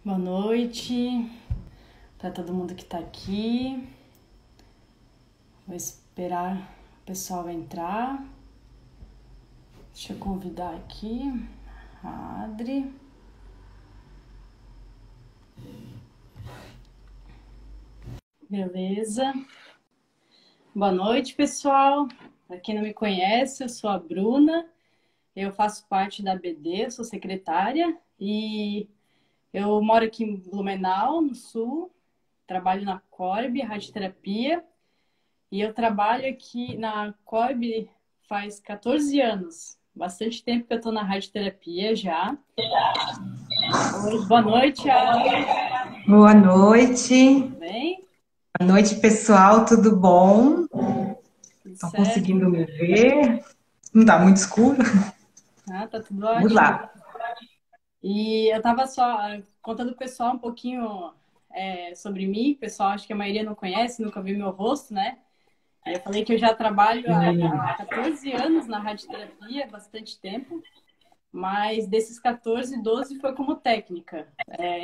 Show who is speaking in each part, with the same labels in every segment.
Speaker 1: Boa noite para todo mundo que está aqui. Vou esperar o pessoal entrar. Deixa eu convidar aqui a Adri. Beleza. Boa noite, pessoal. Para quem não me conhece, eu sou a Bruna. Eu faço parte da ABD, sou secretária e eu moro aqui em Blumenau, no Sul. Trabalho na Corb, radioterapia. E eu trabalho aqui na Corb faz 14 anos. Bastante tempo que eu estou na radioterapia já. Boa noite, Ana.
Speaker 2: Boa noite.
Speaker 1: Tudo bem?
Speaker 2: Boa noite, pessoal. Tudo bom?
Speaker 1: Tudo
Speaker 2: Estão
Speaker 1: certo?
Speaker 2: conseguindo me ver? Não está muito escuro?
Speaker 1: Ah, tá tudo
Speaker 2: Vamos
Speaker 1: ótimo.
Speaker 2: lá.
Speaker 1: E eu estava só contando pro pessoal um pouquinho sobre mim. O pessoal, acho que a maioria não conhece, nunca viu meu rosto, né? Eu falei que eu já trabalho há 14 anos na radioterapia, bastante tempo. Mas desses 14, 12 foi como técnica.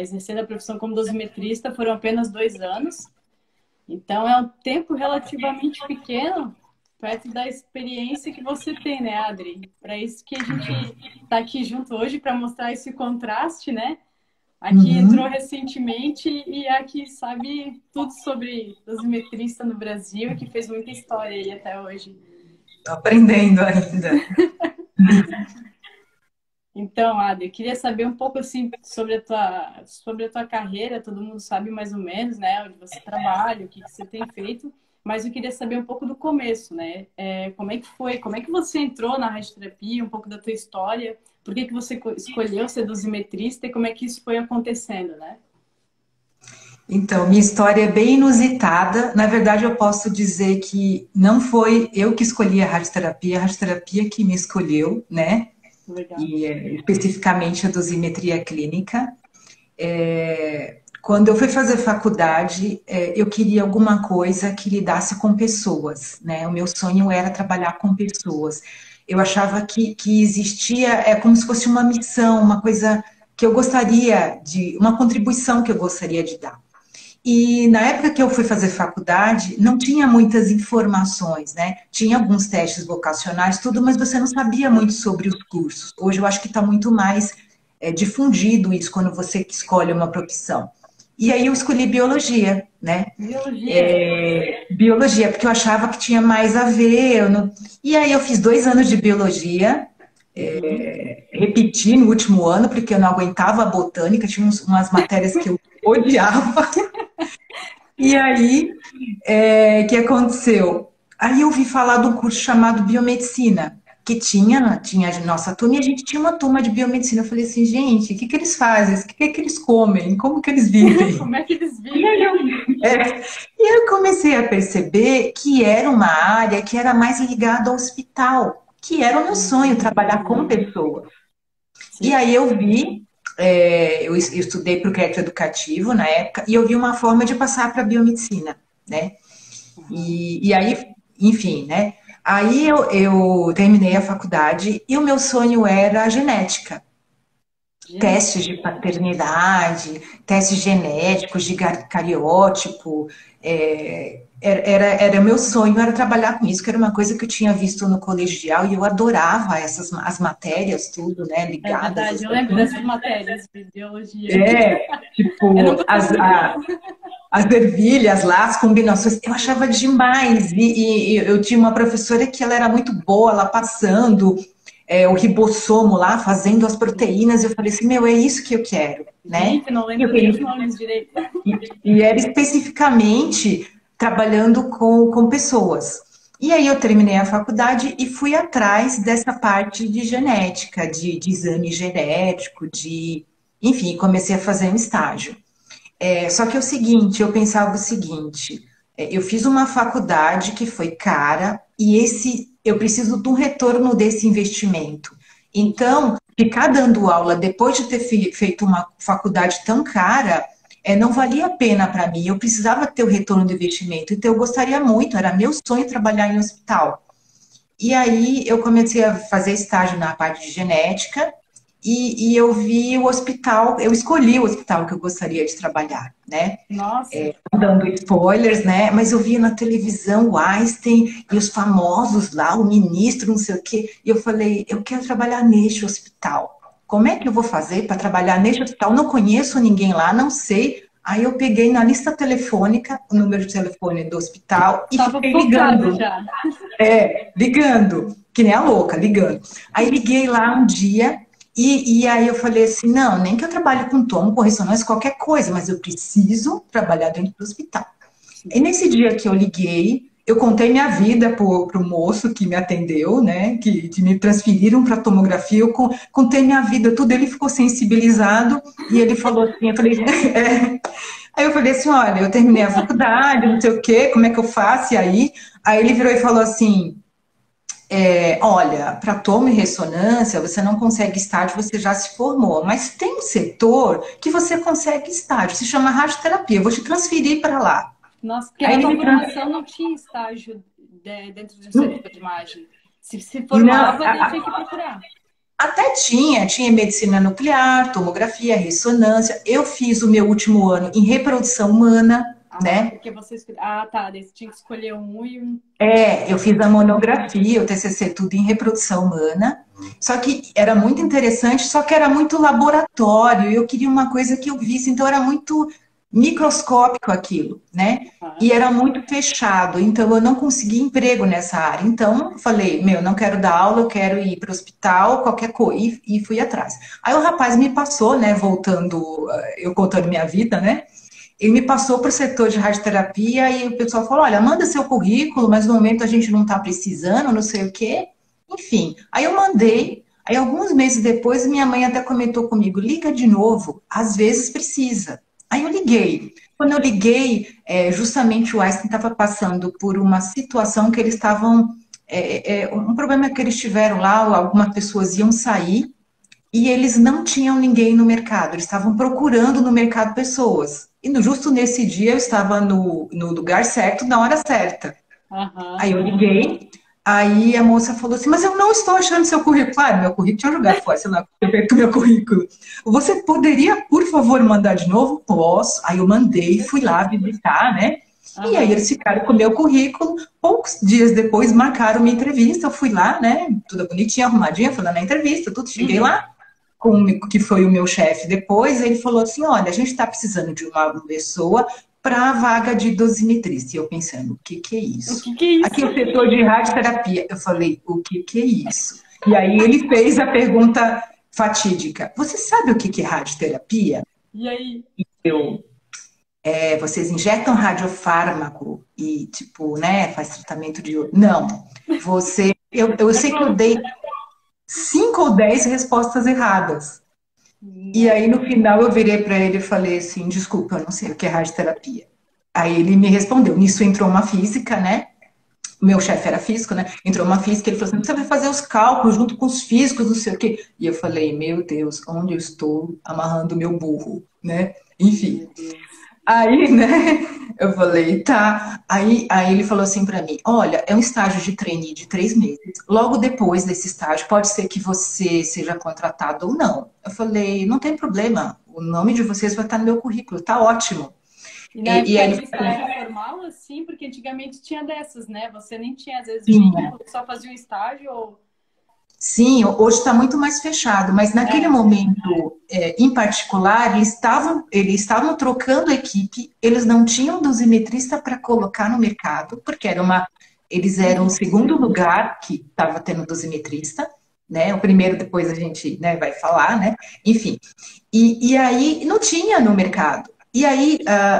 Speaker 1: Exercendo a profissão como dosimetrista foram apenas 2 anos. Então é um tempo relativamente pequeno perto da experiência que você tem, né, Adri? Para isso que a gente está aqui junto hoje, para mostrar esse contraste, né? Aqui entrou
Speaker 2: Uhum.
Speaker 1: recentemente e aqui sabe tudo sobre dosimetrista no Brasil e que fez muita história aí até hoje.
Speaker 2: Tô aprendendo ainda.
Speaker 1: Então, Ada, eu queria saber um pouco assim sobre a tua carreira. Todo mundo sabe mais ou menos, né, onde você trabalha, o que você tem feito, mas eu queria saber um pouco do começo, né? Como é que foi? Como é que você entrou na radioterapia? Um pouco da tua história? Por que você escolheu ser dosimetrista e como é que isso foi acontecendo, né?
Speaker 2: Então, minha história é bem inusitada. Na verdade, eu posso dizer que não foi eu que escolhi a radioterapia que me escolheu, né?
Speaker 1: Legal.
Speaker 2: E especificamente a dosimetria clínica. Quando eu fui fazer faculdade, eu queria alguma coisa que lidasse com pessoas, né? O meu sonho era trabalhar com pessoas. Eu achava que existia, como se fosse uma missão, uma coisa que eu gostaria de, uma contribuição que eu gostaria de dar. E na época que eu fui fazer faculdade, não tinha muitas informações, né? Tinha alguns testes vocacionais, tudo, mas você não sabia muito sobre os cursos. Hoje eu acho que está muito mais difundido isso quando você escolhe uma profissão. E aí eu escolhi biologia, né?
Speaker 1: Biologia.
Speaker 2: Biologia, porque eu achava que tinha mais a ver. E aí eu fiz 2 anos de biologia,
Speaker 1: Uhum.
Speaker 2: repeti no último ano, porque eu não aguentava a botânica, tinha umas matérias que eu odiava. E aí, o que aconteceu? Aí eu ouvi falar de um curso chamado Biomedicina, que tinha a nossa turma, e a gente tinha uma turma de biomedicina. Eu falei assim, gente, o que que eles fazem? O que que eles comem? Como que eles vivem?
Speaker 1: Como é que eles
Speaker 2: E aí
Speaker 1: vivem?
Speaker 2: eu comecei a perceber que era uma área que era mais ligada ao hospital, que era o meu sonho, trabalhar com pessoas. E
Speaker 1: Sim.
Speaker 2: aí eu vi, eu estudei para o crédito educativo na época, e eu vi uma forma de passar para a biomedicina, né?
Speaker 1: Uhum.
Speaker 2: E aí, enfim, né? Aí eu terminei a faculdade e o meu sonho era a genética. Testes de paternidade, testes genéticos de cariótipo. Era meu sonho, era trabalhar com isso, que era uma coisa que eu tinha visto no colegial e eu adorava as matérias, tudo, né,
Speaker 1: É
Speaker 2: ligadas
Speaker 1: verdade,
Speaker 2: às
Speaker 1: eu lembro
Speaker 2: botânicas.
Speaker 1: dessas matérias de biologia.
Speaker 2: É,
Speaker 1: Eu não
Speaker 2: tipo,
Speaker 1: gostava muito, não.
Speaker 2: as ervilhas lá, as combinações, eu achava demais. E eu tinha uma professora que ela era muito boa, ela passando o ribossomo lá, fazendo as proteínas. Eu falei assim, meu, é isso que eu quero, né?
Speaker 1: Gente, eu não
Speaker 2: E, eu
Speaker 1: lembro nem os
Speaker 2: queria-
Speaker 1: nomes direito.
Speaker 2: e era especificamente trabalhando com pessoas. E aí eu terminei a faculdade e fui atrás dessa parte de genética, de exame genético, enfim, comecei a fazer um estágio. Só que é o seguinte, eu pensava o seguinte, eu fiz uma faculdade que foi cara e eu preciso de um retorno desse investimento. Então, ficar dando aula depois de ter feito uma faculdade tão cara, não valia a pena para mim. Eu precisava ter o retorno do investimento. Então, eu gostaria muito, era meu sonho trabalhar em hospital. E aí, eu comecei a fazer estágio na parte de genética e eu vi o hospital, eu escolhi o hospital que eu gostaria de trabalhar, né?
Speaker 1: Nossa,
Speaker 2: Dando spoilers, né? Mas eu via na televisão o Einstein e os famosos lá, o ministro, não sei o quê, e eu falei, eu quero trabalhar neste hospital. Como é que eu vou fazer para trabalhar neste hospital? Não conheço ninguém lá, não sei. Aí eu peguei na lista telefônica o número de telefone do hospital e
Speaker 1: tava
Speaker 2: fiquei
Speaker 1: focada
Speaker 2: ligando.
Speaker 1: já.
Speaker 2: Ligando, que nem a louca, ligando. Aí liguei lá um dia e aí eu falei assim, não, nem que eu trabalhe com tomo, com ressonância, qualquer coisa, mas eu preciso trabalhar dentro do hospital. E nesse dia que eu liguei, eu contei minha vida pro moço que me atendeu, né, que me transferiram para tomografia, eu contei minha vida, tudo, ele ficou sensibilizado e ele falou assim, eu falei, Aí eu falei assim, olha, eu terminei a faculdade, não sei o quê, como é que eu faço? E aí ele virou e falou assim, olha, para tomo e ressonância, você não consegue estágio, você já se formou, mas tem um setor que você consegue estágio, se chama radioterapia, eu vou te transferir para lá.
Speaker 1: Nossa, porque
Speaker 2: Aí
Speaker 1: na
Speaker 2: ele
Speaker 1: tua
Speaker 2: me transferiu.
Speaker 1: formação não tinha estágio dentro de um setor de imagem. Se
Speaker 2: Não,
Speaker 1: formava, daí tinha que procurar.
Speaker 2: até tinha medicina nuclear, tomografia, ressonância. Eu fiz o meu último ano em reprodução humana,
Speaker 1: Ah,
Speaker 2: né?
Speaker 1: porque você Ah, tá. Daí você tinha que escolher um e um.
Speaker 2: Eu fiz a monografia, o TCC, tudo em reprodução humana. Só que era muito interessante, só que era muito laboratório. Eu queria uma coisa que eu visse, então era muito microscópico aquilo, né?
Speaker 1: Ah,
Speaker 2: E era muito fechado, então eu não consegui emprego nessa área. Então eu falei, meu, não quero dar aula, eu quero ir para o hospital, qualquer coisa, e fui atrás. Aí o rapaz me passou, né, voltando, eu contando minha vida, né? Ele me passou para o setor de radioterapia e o pessoal falou: olha, manda seu currículo, mas no momento a gente não está precisando, não sei o quê. Enfim, aí eu mandei. Aí, alguns meses depois, minha mãe até comentou comigo: liga de novo, às vezes precisa. Aí eu liguei. Quando eu liguei, justamente o Einstein estava passando por uma situação que eles estavam. Um problema que eles tiveram lá, algumas pessoas iam sair e eles não tinham ninguém no mercado, eles estavam procurando no mercado pessoas. E justo nesse dia eu estava no lugar certo, na hora certa.
Speaker 1: aham.
Speaker 2: Aí eu liguei, aí a moça falou assim, mas eu não estou achando seu currículo. Claro, meu currículo tinha jogado fora, sei lá, eu perco meu currículo. Você poderia, por favor, mandar de novo? Posso. Aí eu mandei, fui lá visitar, né? E aí
Speaker 1: Aham.
Speaker 2: eles ficaram com o meu currículo. Poucos dias depois marcaram uma entrevista. Eu fui lá, né? Tudo bonitinho, arrumadinha, fui lá na entrevista, tudo. Cheguei
Speaker 1: Uhum.
Speaker 2: lá, que foi o meu chefe depois, ele falou assim, olha, a gente está precisando de uma pessoa para a vaga de dosimetrista. E eu pensando, o que que é
Speaker 1: O
Speaker 2: isso?
Speaker 1: que é
Speaker 2: Aqui
Speaker 1: isso?
Speaker 2: é o setor de radioterapia. Eu falei, o que que é isso? E aí ele fez a pergunta fatídica, você sabe o que que é radioterapia?
Speaker 1: E aí?
Speaker 2: Eu, vocês injetam radiofármaco e, tipo, né, faz tratamento de... Não, eu
Speaker 1: É
Speaker 2: sei que eu
Speaker 1: pro...
Speaker 2: dei 5 ou 10 respostas erradas. E
Speaker 1: Nossa.
Speaker 2: aí, no final, eu virei para ele e falei assim: desculpa, eu não sei o que é radioterapia. Aí ele me respondeu. Nisso entrou uma física, né? O meu chefe era físico, né? Entrou uma física, ele falou assim: você vai fazer os cálculos junto com os físicos, não sei o quê. E eu falei: meu Deus, onde eu estou amarrando meu burro, né? Enfim.
Speaker 1: Meu Deus.
Speaker 2: Aí, né, eu falei, tá. Aí ele falou assim pra mim: olha, é um estágio de trainee de 3 meses. Logo depois desse estágio, pode ser que você seja contratado ou não. Eu falei: não tem problema, o nome de vocês vai estar no meu currículo, tá ótimo.
Speaker 1: E na
Speaker 2: E
Speaker 1: época
Speaker 2: aí
Speaker 1: de
Speaker 2: ele falou
Speaker 1: estágio formal, assim, porque antigamente tinha dessas, né? Você nem tinha, às vezes,
Speaker 2: assim,
Speaker 1: vínculo, só fazia um estágio ou...
Speaker 2: sim, hoje está muito mais fechado, mas naquele
Speaker 1: É.
Speaker 2: momento, em particular, eles estavam trocando a equipe, eles não tinham dosimetrista para colocar no mercado, porque eles eram o
Speaker 1: Uhum.
Speaker 2: segundo lugar que estava tendo dosimetrista, né? O primeiro depois a gente, né, vai falar, né? Enfim, e aí não tinha no mercado. E aí,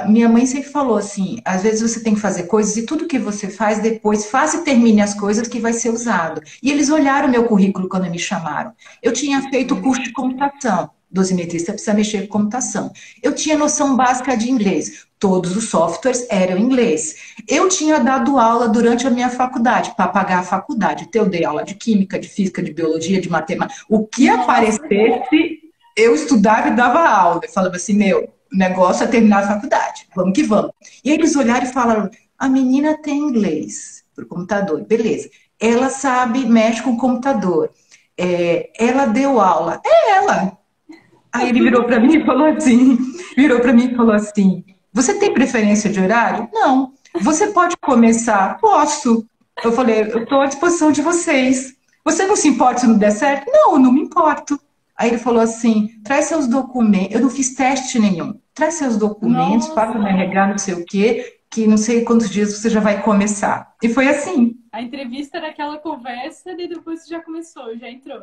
Speaker 2: minha mãe sempre falou assim: às vezes você tem que fazer coisas e tudo que você faz depois, faça e termine as coisas que vai ser usado. E eles olharam meu currículo quando me chamaram. Eu tinha feito curso de computação, dosimetrista precisa mexer com computação. Eu tinha noção básica de inglês. Todos os softwares eram em inglês. Eu tinha dado aula durante a minha faculdade, para pagar a faculdade. Então, eu dei aula de química, de física, de biologia, de matemática. O que
Speaker 1: Nossa,
Speaker 2: aparecesse, eu estudava e dava aula. Eu falava assim, meu, o negócio é terminar a faculdade, vamos que vamos. E aí eles olharam e falaram, a menina tem inglês por computador, beleza. Ela sabe, mexe com o computador. ela deu aula. É ela. Aí ele virou para mim e falou assim, você tem preferência de horário? Não. Você pode começar? Posso. Eu falei, eu estou à disposição de vocês. Você não se importa se não der certo? Não, eu não me importo. Aí ele falou assim, traz seus documentos. Eu não fiz teste nenhum. Traz seus documentos, passa no
Speaker 1: Nossa,
Speaker 2: RH, não sei o quê, que não sei quantos dias você já vai começar. E foi assim.
Speaker 1: a entrevista era aquela conversa e depois você já começou, já entrou.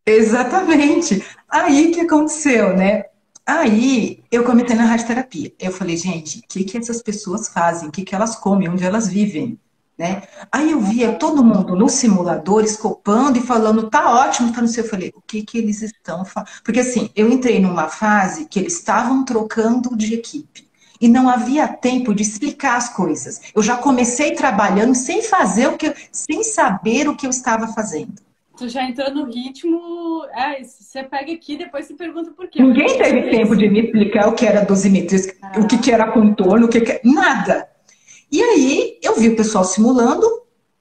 Speaker 2: Exatamente. Aí o que aconteceu, né? Aí eu comentei na radioterapia. Eu falei, gente, o que que essas pessoas fazem? O que que elas comem? Onde elas vivem? Né? Aí eu via todo mundo no simulador escopando e falando, tá ótimo, tá não sei. Eu falei, o que que eles estão fazendo? Porque assim, eu entrei numa fase que eles estavam trocando de equipe. E não havia tempo de explicar as coisas. Eu já comecei trabalhando sem fazer sem saber o que eu estava fazendo.
Speaker 1: Tu já entrou no ritmo. Você pega aqui, depois se pergunta por quê.
Speaker 2: Ninguém teve tempo de me explicar o que era dosimetria, o que era contorno, nada. E aí eu vi o pessoal simulando,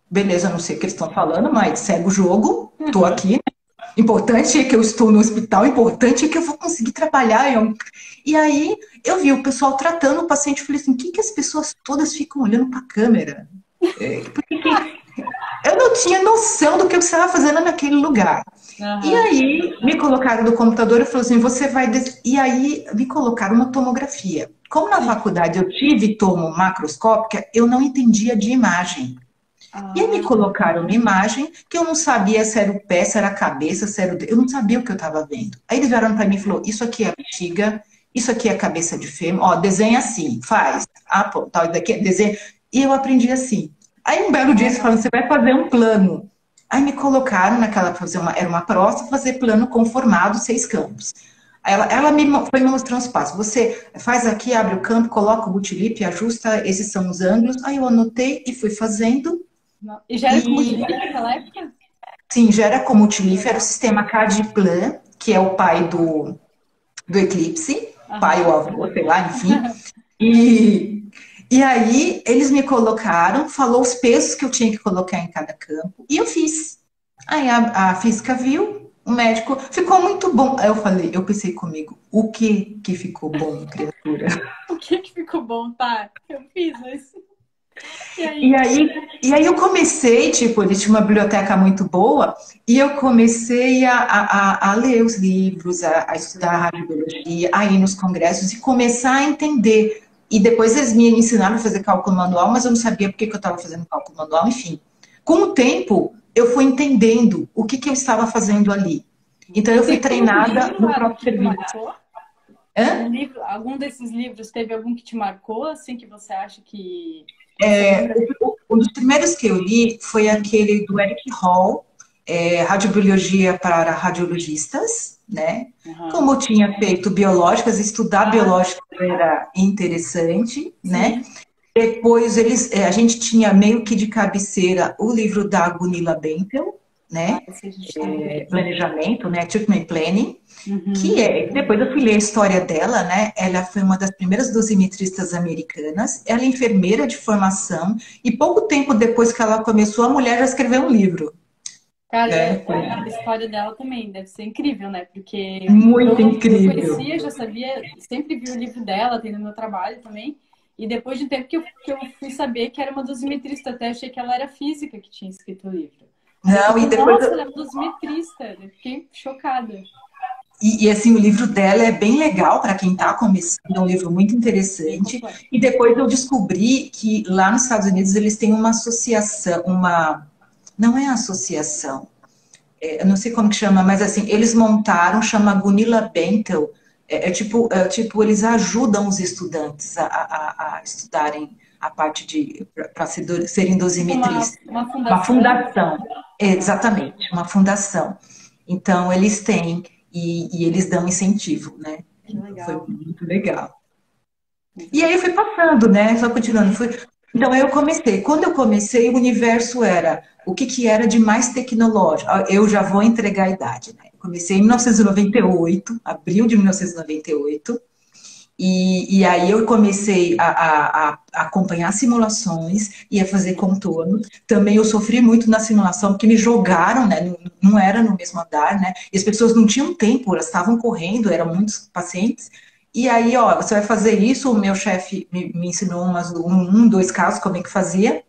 Speaker 2: beleza, não sei o que eles estão falando, mas segue o jogo, estou aqui. Importante é que eu estou no hospital, importante é que eu vou conseguir trabalhar. E aí eu vi o pessoal tratando o paciente, eu falei assim, o que as pessoas todas ficam olhando para a câmera? Eu não tinha noção do que eu estava fazendo naquele lugar. E aí me colocaram no computador e falaram assim, você vai... E aí me colocaram uma tomografia. Como na faculdade eu tive tomo macroscópica, eu não entendia de imagem. E aí me colocaram uma imagem que eu não sabia se era o pé, se era a cabeça, se era o... Eu não sabia o que eu estava vendo. Aí eles vieram para mim e falaram, isso aqui é a bexiga, isso aqui é a cabeça de fêmur, ó, desenha assim, faz. Ah, pô, tal, daqui é desenho. E eu aprendi assim. Aí um belo dia eles falaram, você vai fazer um plano. Aí me colocaram naquela, era uma próstata, fazer plano conformado, 6 campos. Ela foi me mostrando os passos. Você faz aqui, abre o campo, coloca o Multilip, ajusta, esses são os ângulos. Aí eu anotei e fui fazendo.
Speaker 1: E já era com Multilip naquela época?
Speaker 2: Sim, já era com Multilip, era o sistema Cadiplan, que é o pai do Eclipse, pai ou avô, sei lá, enfim. E aí, eles me colocaram, falou os pesos que eu tinha que colocar em cada campo, e eu fiz. Aí a física viu, o médico, ficou muito bom. Aí eu pensei comigo, o que ficou bom, criatura?
Speaker 1: O que ficou bom, tá? Eu fiz isso.
Speaker 2: E aí eu comecei, tipo, ele tinha uma biblioteca muito boa, e eu comecei a ler os livros, a estudar a radiobiologia, a ir nos congressos e começar a entender. E depois eles me ensinaram a fazer cálculo manual, mas eu não sabia por que eu estava fazendo cálculo manual, enfim. Com o tempo, eu fui entendendo o que eu estava fazendo ali. Então eu fui treinada no próprio serviço.
Speaker 1: Algum desses livros teve algum que te marcou, assim, que você acha que...
Speaker 2: Um dos primeiros que eu li foi aquele do Eric Hall, Radiobiologia para Radiologistas, né? Como eu tinha feito biológicas, estudar biológicas era interessante, né? Depois a gente tinha meio que de cabeceira o livro da Gunilla Bentel, né? Planejamento, né? Treatment Planning, depois eu fui ler a história dela, né? Ela foi uma das primeiras dosimetristas americanas, ela é enfermeira de formação, e pouco tempo depois que ela começou, a mulher já escreveu um livro.
Speaker 1: Cara, a história dela também deve ser incrível, né? Porque
Speaker 2: muito incrível.
Speaker 1: Eu conhecia, já sabia, sempre vi o livro dela, tem no meu trabalho também. E depois de um tempo que eu fui saber que era uma dosimetrista, até achei que ela era física que tinha escrito o livro.
Speaker 2: Não, e depois...
Speaker 1: Nossa, ela é uma dosimetrista, eu fiquei chocada.
Speaker 2: E assim, o livro dela é bem legal para quem está começando, é um livro muito interessante. E depois eu descobri que lá nos Estados Unidos eles têm uma associação, não é associação, eu não sei como que chama, mas assim, eles montaram, chama Gunilla Bentel, tipo, eles ajudam os estudantes a estudarem a parte para serem dosimetristas.
Speaker 1: Uma
Speaker 2: fundação. Exatamente, uma fundação. Então, eles têm, e eles dão incentivo, né?
Speaker 1: Que legal.
Speaker 2: Foi muito legal. E aí eu fui passando, né? Só continuando. Então, eu comecei. Quando eu comecei, o universo era o que era de mais tecnológico. Eu já vou entregar a idade, né? Eu comecei em 1998, abril de 1998. E aí eu comecei a acompanhar simulações e a fazer contorno. Também eu sofri muito na simulação, porque me jogaram, né? Não era no mesmo andar, né? E as pessoas não tinham tempo, elas estavam correndo, eram muitos pacientes. E aí, ó, você vai fazer isso, o meu chefe me ensinou dois casos, como é que fazia.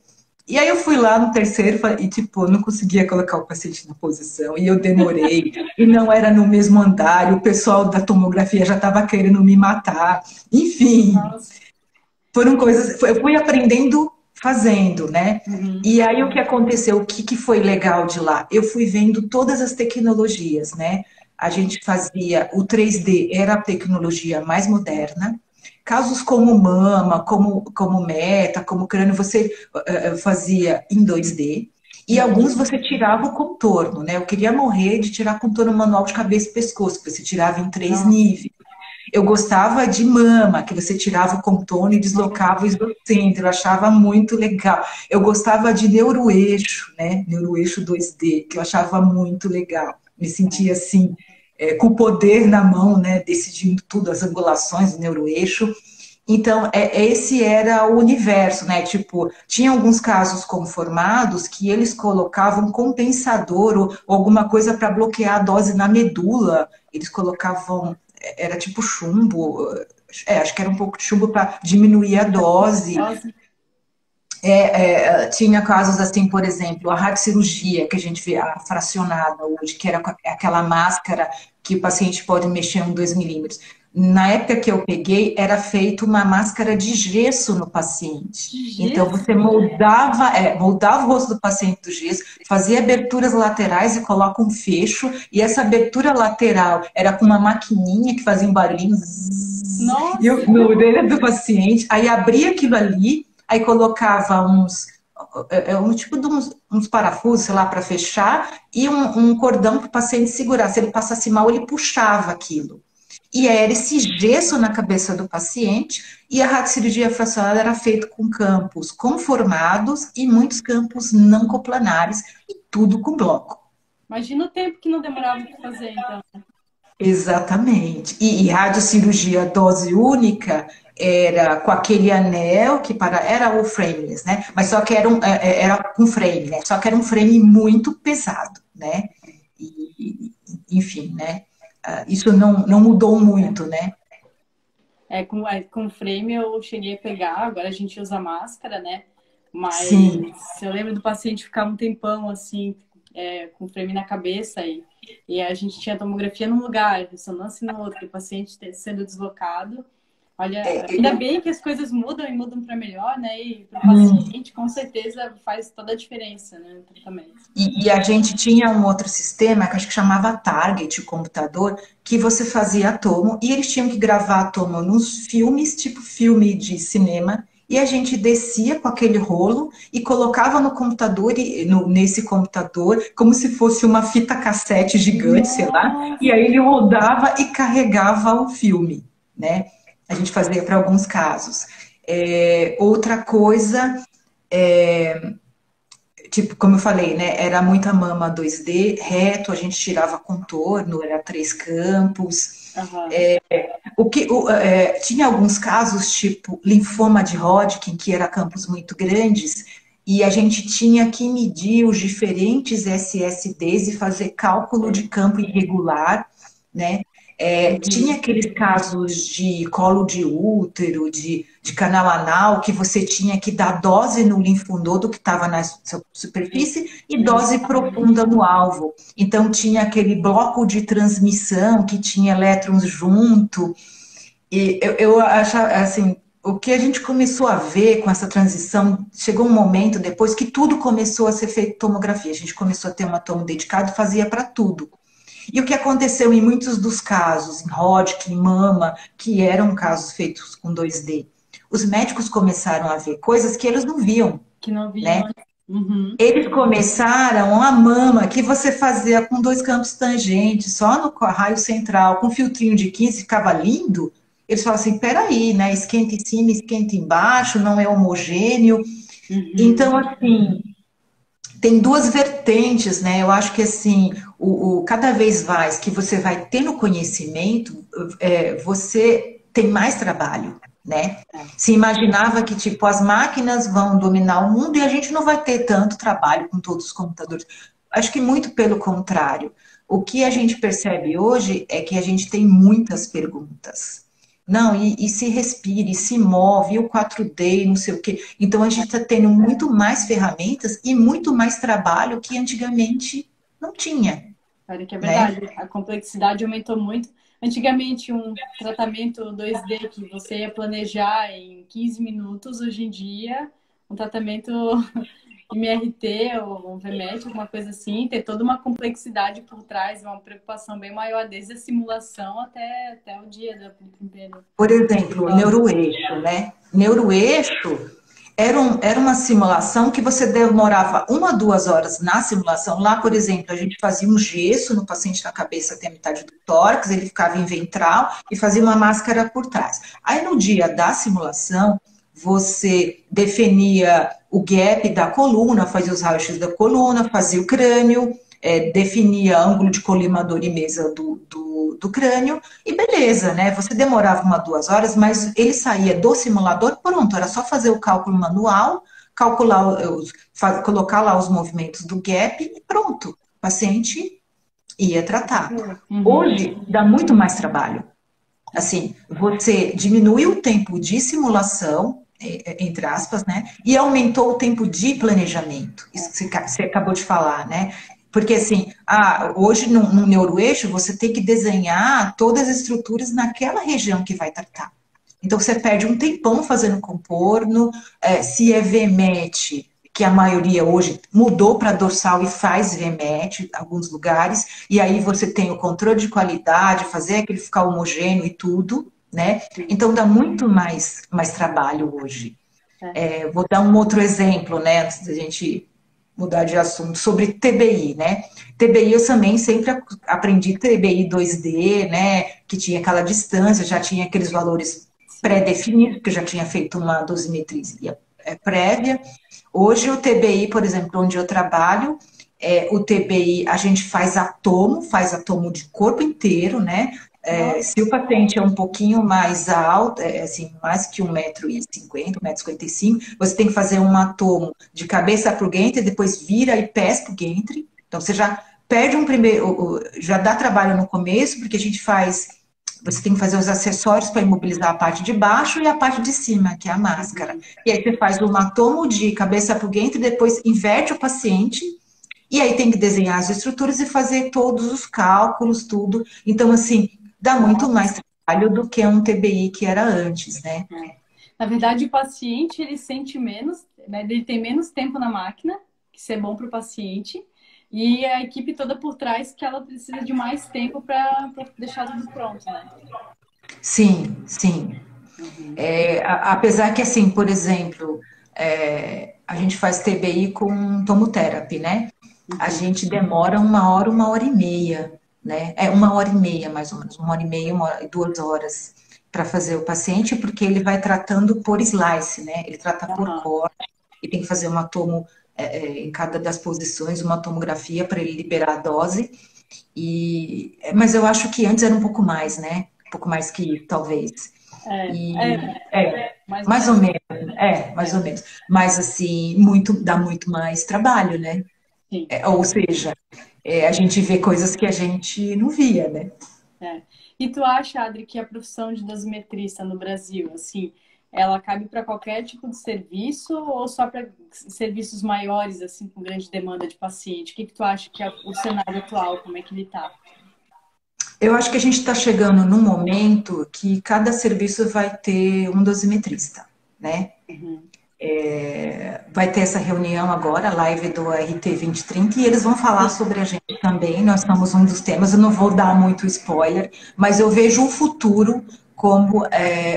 Speaker 2: E aí eu fui lá no terceiro e, tipo, não conseguia colocar o paciente na posição. E eu demorei. E não era no mesmo andar. E o pessoal da tomografia já estava querendo me matar. Enfim,
Speaker 1: Nossa.
Speaker 2: foram coisas... Eu fui aprendendo fazendo, né?
Speaker 1: Uhum.
Speaker 2: E aí o que aconteceu? O que foi legal de lá? Eu fui vendo todas as tecnologias, né? A gente fazia... O 3D era a tecnologia mais moderna. Casos como mama, como meta, como crânio, você fazia em 2D. E alguns você tirava o contorno, né? Eu queria morrer de tirar contorno manual de cabeça e pescoço, que você tirava em 3 níveis. Eu gostava de mama, que você tirava o contorno e deslocava o isocentro, eu achava muito legal. Eu gostava de neuroeixo, né? Neuroeixo 2D, que eu achava muito legal. Me sentia assim, com o poder na mão, né? Decidindo tudo, as angulações do neuroeixo. Então, esse era o universo, né? Tipo, tinha alguns casos conformados que eles colocavam compensador ou alguma coisa para bloquear a dose na medula. Eles colocavam, era tipo chumbo, acho que era um pouco de chumbo para diminuir a dose.
Speaker 1: Nossa.
Speaker 2: Tinha casos assim, por exemplo, a radiocirurgia, que a gente vê a fracionada hoje, que era aquela máscara que o paciente pode mexer 2 milímetros. Na época que eu peguei, era feito uma máscara de gesso no paciente.
Speaker 1: De
Speaker 2: Então,
Speaker 1: gesso?
Speaker 2: você moldava o rosto do paciente do gesso, fazia aberturas laterais e coloca um fecho, e essa abertura lateral era com uma maquininha que fazia um barulhinho, zzz, e
Speaker 1: Nossa.
Speaker 2: na orelha do paciente, aí abria aquilo ali, aí colocava um tipo de uns parafusos, sei lá, para fechar, e um cordão para o paciente segurar. Se ele passasse mal, ele puxava aquilo. E era esse gesso na cabeça do paciente, e a radiocirurgia fracionada era feita com campos conformados e muitos campos não coplanares, e tudo com bloco.
Speaker 1: Imagina o tempo que não demorava para fazer, então.
Speaker 2: Exatamente. E radiocirurgia dose única era com aquele anel era o frameless, né? Mas só que era com frame, né? Só que era um frame muito pesado, né? Enfim, né? Isso não mudou muito, né?
Speaker 1: Com frame eu cheguei a pegar, agora a gente usa máscara, né? Mas
Speaker 2: Sim.
Speaker 1: eu lembro do paciente ficar um tempão assim, com frame na cabeça e a gente tinha tomografia num lugar, ressonância no outro, o paciente sendo deslocado. Olha, ainda bem que as coisas mudam e mudam para melhor, né? E para o paciente, com certeza, faz toda a diferença, né, no tratamento.
Speaker 2: E a gente tinha um outro sistema, que acho que chamava Target, o computador, que você fazia a tomo, e eles tinham que gravar a tomo nos filmes, tipo filme de cinema, e a gente descia com aquele rolo e colocava no computador, nesse computador, como se fosse uma fita cassete gigante, sei lá, e aí ele rodava e carregava o filme, né? A gente fazia para alguns casos. Outra coisa, tipo, como eu falei, né? Era muita mama 2D, reto, a gente tirava contorno, era 3 campos.
Speaker 1: Uhum.
Speaker 2: Tinha alguns casos, tipo linfoma de Hodgkin, que era campos muito grandes, e a gente tinha que medir os diferentes SSDs e fazer cálculo de campo irregular, né? Tinha aqueles casos de colo de útero, de canal anal, que você tinha que dar dose no linfonodo que estava na superfície e dose profunda no alvo. Então, tinha aquele bloco de transmissão que tinha elétrons junto. E eu acho, assim, o que a gente começou a ver com essa transição, chegou um momento depois que tudo começou a ser feito tomografia. A gente começou a ter uma tomo dedicada e fazia para tudo. E o que aconteceu em muitos dos casos, em Hodgkin, mama, que eram casos feitos com 2D, os médicos começaram a ver coisas que eles não viam,
Speaker 1: Que não viam.
Speaker 2: né?
Speaker 1: Uhum.
Speaker 2: Eles começaram a mama que você fazia com 2 campos tangentes, só no raio central, com filtrinho de 15, ficava lindo. Eles falam assim, peraí, né? Esquenta em cima, esquenta embaixo, não é homogêneo.
Speaker 1: Uhum.
Speaker 2: Então, assim, tem duas vertentes, né? Eu acho que assim, cada vez mais que você vai tendo conhecimento, você tem mais trabalho, né? Se imaginava que, tipo, as máquinas vão dominar o mundo e a gente não vai ter tanto trabalho com todos os computadores. Acho que muito pelo contrário. O que a gente percebe hoje é que a gente tem muitas perguntas. Não, e se respira, e se move, e o 4D, e não sei o quê. Então, a gente está tendo muito mais ferramentas e muito mais trabalho que antigamente não tinha,
Speaker 1: Olha que é
Speaker 2: né?
Speaker 1: verdade, a complexidade aumentou muito. Antigamente, um tratamento 2D que você ia planejar em 15 minutos, hoje em dia, um tratamento MRT ou um VMET, alguma coisa assim, tem toda uma complexidade por trás, uma preocupação bem maior, desde a simulação até o dia da primeira.
Speaker 2: Por exemplo, neuroeixo, né? Neuroeixo era uma simulação que você demorava 1 a 2 horas na simulação. Lá, por exemplo, a gente fazia um gesso no paciente na cabeça até a metade do tórax, ele ficava em ventral e fazia uma máscara por trás. Aí, no dia da simulação, você definia o gap da coluna, fazia os raios-x da coluna, fazia o crânio, definia ângulo de colimador e mesa do crânio, e beleza, né? Você demorava 1 a 2 horas, mas ele saía do simulador, pronto, era só fazer o cálculo manual, calcular, colocar lá os movimentos do gap e pronto, o paciente ia tratar. Hoje dá muito mais trabalho. Assim, você diminui o tempo de simulação, entre aspas, né? E aumentou o tempo de planejamento. Isso que você acabou de falar, né? Porque assim, hoje no neuroeixo você tem que desenhar todas as estruturas naquela região que vai tratar. Então você perde um tempão fazendo contorno, se é VMET, que a maioria hoje mudou para dorsal e faz VMET em alguns lugares, e aí você tem o controle de qualidade, fazer aquele ficar homogêneo e tudo, né? Então dá muito mais trabalho hoje. Vou dar um outro exemplo, né, antes da gente mudar de assunto, sobre TBI, né? TBI eu também sempre aprendi TBI 2D, né, que tinha aquela distância, já tinha aqueles valores pré-definidos, porque eu já tinha feito uma dosimetria prévia. Hoje o TBI, por exemplo, onde eu trabalho, o TBI a gente faz atomo de corpo inteiro, né? Se o paciente é um pouquinho mais alto, assim, mais que 1,50 m, 1,55 m, você tem que fazer um atomo de cabeça para o ventre, depois vira e pés para o ventre. Então, você já perde já dá trabalho no começo, porque você tem que fazer os acessórios para imobilizar a parte de baixo e a parte de cima, que é a máscara. E aí você faz um atomo de cabeça para o ventre, depois inverte o paciente, e aí tem que desenhar as estruturas e fazer todos os cálculos, tudo. Então, assim, dá muito mais trabalho do que um TBI que era antes, né?
Speaker 1: Na verdade, o paciente, ele sente menos, né? Ele tem menos tempo na máquina, que isso é bom para o paciente, e a equipe toda por trás, que ela precisa de mais tempo para deixar tudo pronto, né?
Speaker 2: Sim, sim. Apesar que, assim, por exemplo, a gente faz TBI com tomoterapia, né? A gente demora 1 hora, 1 hora e meia, né? 1 hora e meia, mais ou menos, 1 hora e meia, 2 horas para fazer o paciente, porque ele vai tratando por slice, né? Ele trata por corte e tem que fazer uma tomo em cada das posições, uma tomografia para ele liberar a dose. Mas eu acho que antes era um pouco mais, né? Um pouco mais que isso, talvez. Mais ou menos, mais ou menos. Mas assim, dá muito mais trabalho, né?
Speaker 1: Sim.
Speaker 2: Ou seja, a gente vê coisas que a gente não via, né?
Speaker 1: E tu acha, Adri, que a profissão de dosimetrista no Brasil, assim, ela cabe para qualquer tipo de serviço ou só para serviços maiores, assim, com grande demanda de paciente? O que tu acha que é o cenário atual, como é que ele está?
Speaker 2: Eu acho que a gente está chegando num momento que cada serviço vai ter um dosimetrista, né? Vai ter essa reunião agora, live do RT 2030, e eles vão falar sobre a gente também. Nós somos um dos temas, eu não vou dar muito spoiler, mas eu vejo um futuro como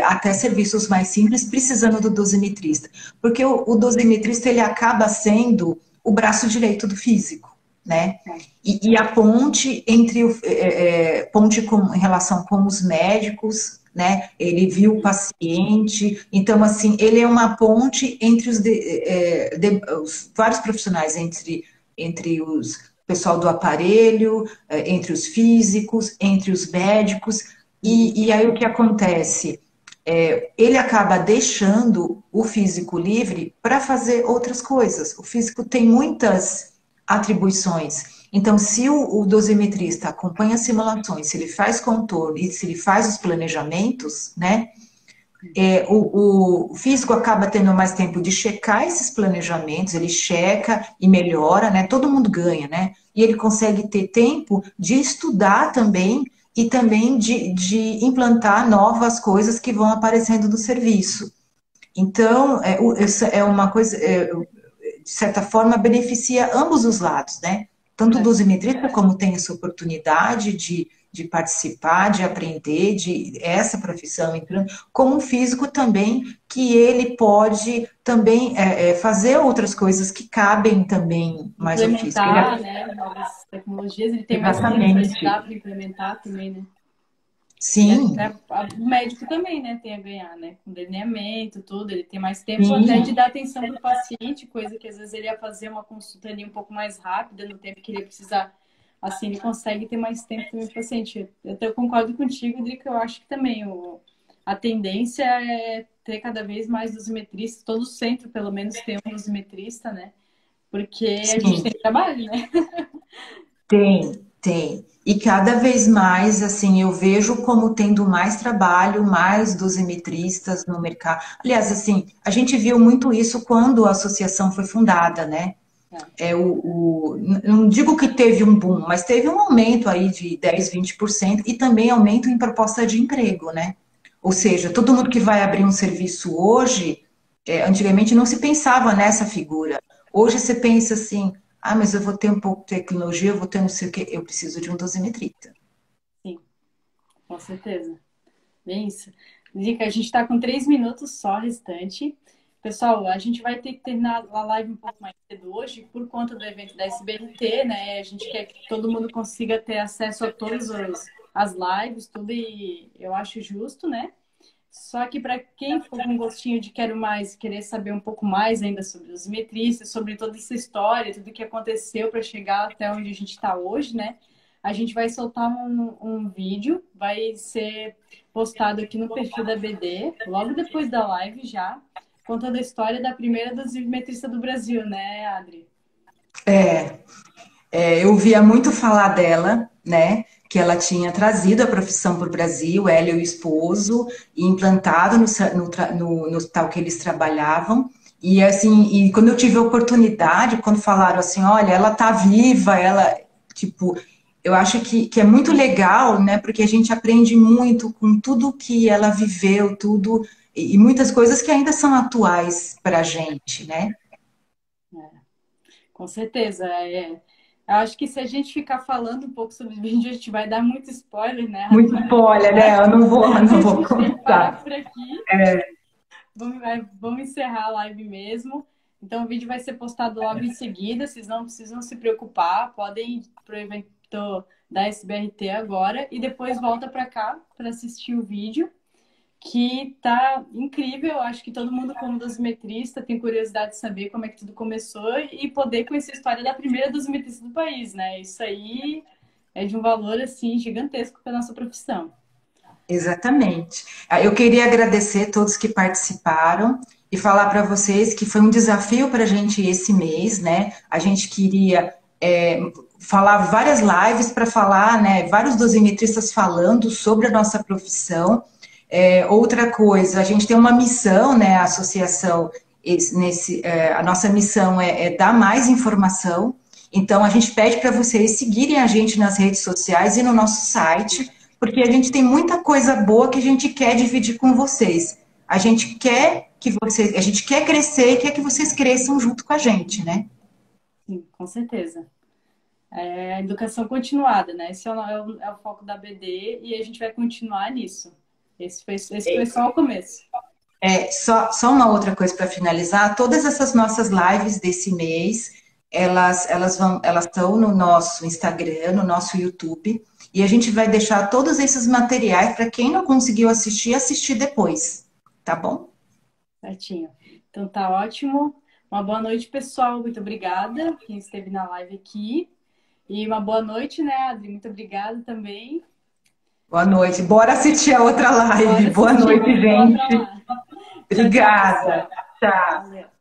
Speaker 2: até serviços mais simples precisando do dosimetrista. Porque o dosimetrista, ele acaba sendo o braço direito do físico, né? E a ponte entre em relação com os médicos, né? Ele viu o paciente, então assim ele é uma ponte entre os vários profissionais, entre os pessoal do aparelho, entre os físicos, entre os médicos. E aí o que acontece? ele acaba deixando o físico livre para fazer outras coisas. O físico tem muitas atribuições. Então, se o dosimetrista acompanha as simulações, se ele faz contorno e se ele faz os planejamentos, né? O físico acaba tendo mais tempo de checar esses planejamentos, ele checa e melhora, né? Todo mundo ganha, né? E ele consegue ter tempo de estudar também e também de implantar novas coisas que vão aparecendo no serviço. Então, isso é uma coisa, de certa forma, beneficia ambos os lados, né? Tanto o dosimetrista, como tem essa oportunidade de participar, de aprender, de essa profissão entrando, como um físico também, que ele pode também fazer outras coisas que cabem também mais ao físico.
Speaker 1: Implementar, né, novas tecnologias, ele tem mais tempo para estudar, para implementar também, né?
Speaker 2: Sim.
Speaker 1: O médico também, né, tem a ganhar, né? Com delineamento, tudo, ele tem mais tempo
Speaker 2: Sim.
Speaker 1: até de dar atenção para o paciente, coisa que às vezes ele ia fazer uma consulta ali um pouco mais rápida, no tempo que ele ia precisar. Assim, ele consegue ter mais tempo também para o paciente. Eu concordo contigo, Drica, eu acho que também a tendência é ter cada vez mais dosimetristas, todo centro, pelo menos, tem um dosimetrista, né? Porque a gente tem trabalho, né?
Speaker 2: Tem. E cada vez mais, assim, eu vejo como tendo mais trabalho, mais dosimetristas no mercado. Aliás, assim, a gente viu muito isso quando a associação foi fundada, né? Não digo que teve um boom, mas teve um aumento aí de 10, 20% e também aumento em proposta de emprego, né? Ou seja, todo mundo que vai abrir um serviço hoje, antigamente não se pensava nessa figura. Hoje você pensa assim, mas eu vou ter um pouco de tecnologia, eu vou ter não sei o quê, eu preciso de um dosimetrista.
Speaker 1: Sim, com certeza. Bem isso. Dica, a gente está com 3 minutos só restante. Pessoal, a gente vai ter que terminar a live um pouco mais cedo hoje por conta do evento da SBRT, né? A gente quer que todo mundo consiga ter acesso a todas as lives, tudo, e eu acho justo, né? Só que para quem ficou com um gostinho de quero mais, querer saber um pouco mais ainda sobre os metristas, sobre toda essa história, tudo que aconteceu para chegar até onde a gente está hoje, né? A gente vai soltar um vídeo, vai ser postado aqui no perfil da BD, logo depois da live já, contando a história da primeira dosimetrista do Brasil, né, Adri?
Speaker 2: Eu ouvia muito falar dela, né? Que ela tinha trazido a profissão para o Brasil, ela e o esposo, e implantado no hospital que eles trabalhavam. E assim, e quando eu tive a oportunidade, quando falaram assim, olha, ela tá viva, ela, tipo, eu acho que é muito legal, né? Porque a gente aprende muito com tudo que ela viveu, tudo, e muitas coisas que ainda são atuais para a gente, né?
Speaker 1: Com certeza. Eu acho que se a gente ficar falando um pouco sobre o vídeo, a gente vai dar muito spoiler, né?
Speaker 2: Muito spoiler, né? Eu não vou
Speaker 1: A gente tem que parar
Speaker 2: contar.
Speaker 1: por aqui. Vamos encerrar a live mesmo. Então, o vídeo vai ser postado logo em seguida. Vocês não precisam se preocupar. Podem ir para o evento da SBRT agora e depois volta para cá para assistir o vídeo, que tá incrível. Eu acho que todo mundo, como dosimetrista, tem curiosidade de saber como é que tudo começou e poder conhecer a história da primeira dosimetrista do país, né? Isso aí é de um valor, assim, gigantesco para nossa profissão.
Speaker 2: Exatamente. Eu queria agradecer todos que participaram e falar para vocês que foi um desafio para a gente esse mês, né? A gente queria falar várias lives para falar, né? Vários dosimetristas falando sobre a nossa profissão. Outra coisa, a gente tem uma missão, né? A associação, a nossa missão é dar mais informação. Então, a gente pede para vocês seguirem a gente nas redes sociais e no nosso site, porque a gente tem muita coisa boa que a gente quer dividir com vocês. A gente quer a gente quer crescer e quer que vocês cresçam junto com a gente, né?
Speaker 1: Sim, com certeza. É a educação continuada, né? Esse é o foco da BD e a gente vai continuar nisso. Esse foi só o começo.
Speaker 2: Só uma outra coisa para finalizar, todas essas nossas lives desse mês, elas estão no nosso Instagram, no nosso YouTube, e a gente vai deixar todos esses materiais para quem não conseguiu assistir depois, tá bom?
Speaker 1: Certinho. Então tá ótimo. Uma boa noite, pessoal. Muito obrigada quem esteve na live aqui. E uma boa noite, né, Adri? Muito obrigada também.
Speaker 2: Boa noite. Bora assistir a outra live.
Speaker 1: Bora
Speaker 2: Boa
Speaker 1: assistir,
Speaker 2: noite,
Speaker 1: vamos lá pra
Speaker 2: gente.
Speaker 1: lá. Tchau, tchau,
Speaker 2: Obrigada.
Speaker 1: pessoal.
Speaker 2: Tchau.
Speaker 1: Valeu.